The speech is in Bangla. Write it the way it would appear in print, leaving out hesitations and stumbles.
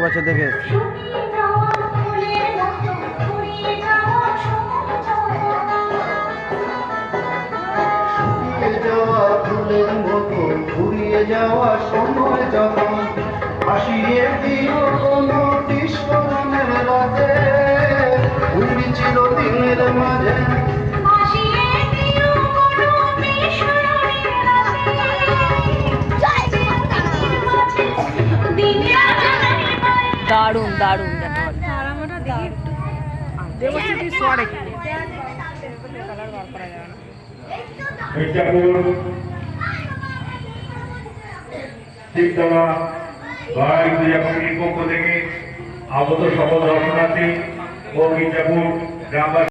বছর থেকে এসেছি। ফুলের মতো ঘুরিয়ে যাওয়া সময় যখন হাসিয়ে দিও কোনো বিস্ফোরণের রাতে ঘুরি চিরদিনের মাঝে দারুণ দারুণ শিবতলা ভাই পূজা কমিটির পক্ষ থেকে আগত সকল দর্শনার্থী ও মির্জাপুর গ্রামবাসী